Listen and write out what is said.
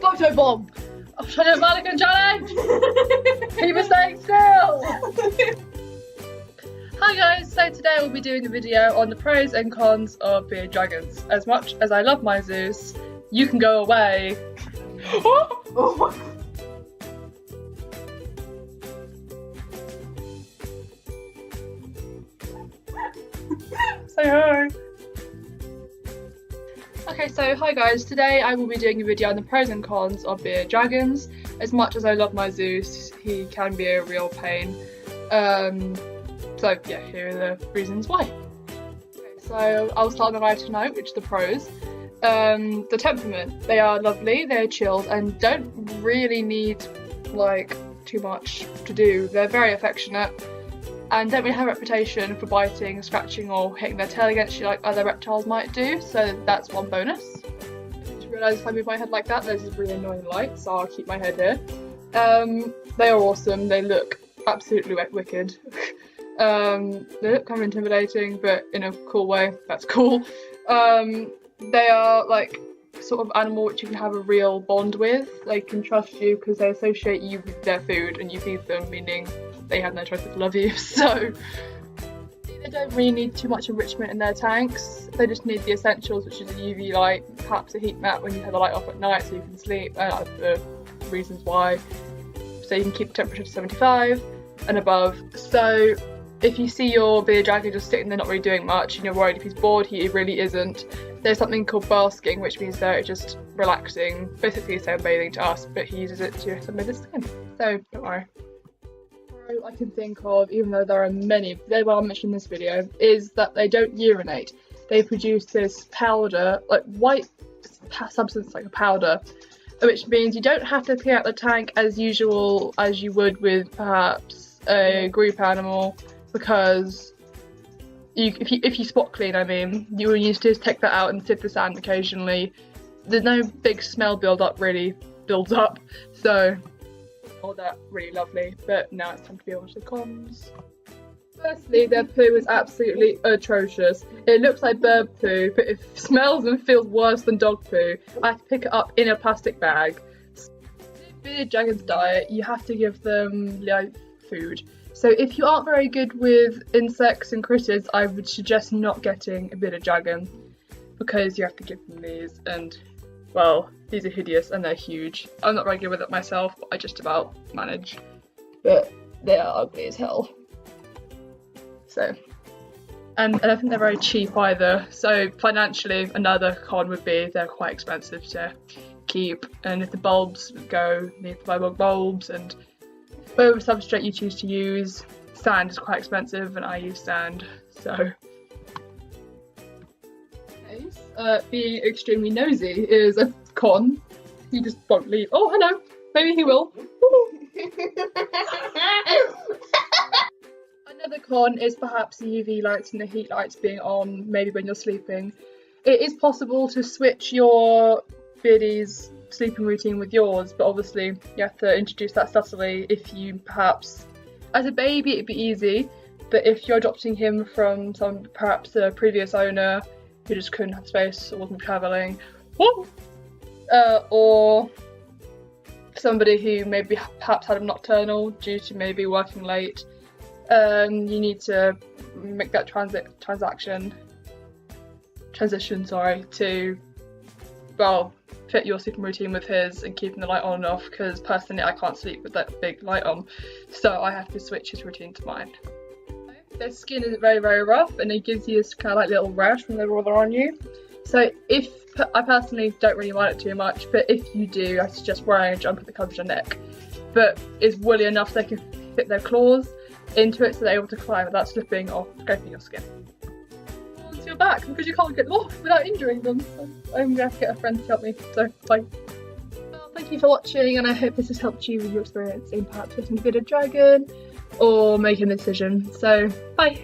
Photobomb! I'm trying to mannequin challenge! Keep us staying still! Hi guys, so today we'll be doing a video on the pros and cons of bearded dragons. As much as I love my Zeus, you can go away. Oh my god. Say hi! Okay, so hi guys, today I will be doing a video on the pros and cons of bearded dragons. As much as I love my Zeus, he can be a real pain. So yeah, here are the reasons why. Okay, so I'll start on the right tonight, which are the pros. The temperament. They are lovely, they're chilled and don't really need like too much to do. They're very affectionate and don't really have a reputation for biting, scratching or hitting their tail against you like other reptiles might do, so that's one bonus. I just realised if I move my head like that, there's a really annoying light, so I'll keep my head here. They are awesome, they look absolutely wicked. They look kind of intimidating, but in a cool way, that's cool. They are like sort of animal which you can have a real bond with. They can trust you because they associate you with their food and you feed them, meaning they have no choice but to love you. So they don't really need too much enrichment in their tanks. They just need the essentials, which is a UV light, perhaps a heat mat when you have the light off at night so you can sleep, and the reasons why. So you can keep the temperature to 75 and above. So if you see your bearded dragon just sitting there not really doing much and you're worried if he's bored, he really isn't. There's something called basking, which means they're just relaxing, basically sunbathing to us, but he uses it to sunbathe his skin. So don't worry. I can think of, even though there are many, they were mentioned in this video, is that they don't urinate. They produce this powder, like white substance, like a powder, which means you don't have to clear out the tank as usual as you would with perhaps a group animal, because if you spot clean, I mean, you will need to just take that out and sift the sand occasionally. There's no big smell builds up, so all that really lovely. But now it's time to be on to the cons. Firstly, their poo is absolutely atrocious. It looks like bird poo, but it smells and feels worse than dog poo. I have to pick it up in a plastic bag. Bearded dragon's diet, you have to give them live food. So if you aren't very good with insects and critters, I would suggest not getting a bearded dragon, because you have to give them these, and well, these are hideous and they're huge. I'm not very good with it myself, but I just about manage. But they are ugly as hell. So, and I don't think they're very cheap either. So financially, another con would be they're quite expensive to keep, and if the bulbs go, you need to buy more bulbs, and whatever substrate you choose to use. Sand is quite expensive and I use sand, so. Being extremely nosy is a con. He just won't leave. Oh, hello. Maybe he will. Another con is perhaps the UV lights and the heat lights being on, maybe when you're sleeping. It is possible to switch your beardie's sleeping routine with yours, but obviously you have to introduce that subtly. If you perhaps, as a baby it'd be easy, but if you're adopting him from perhaps a previous owner who just couldn't have space or wasn't travelling, or somebody who maybe perhaps had a nocturnal due to maybe working late, you need to make that transition to, well, fit your sleeping routine with his and keeping the light on and off, because personally I can't sleep with that big light on, so I have to switch his routine to mine. Their skin is very, very rough and it gives you this kind of like little rash when they're on you. So I personally don't really mind it too much, but if you do, I suggest wearing a jumper that covers your neck, but is woolly enough so they can fit their claws into it so they're able to climb without slipping or scraping your skin. Onto your back, because you can't get off without injuring them, so I'm gonna have to get a friend to help me, so bye. Well, thank you for watching, and I hope this has helped you with your experience in perhaps getting a bearded dragon or making a decision, so bye.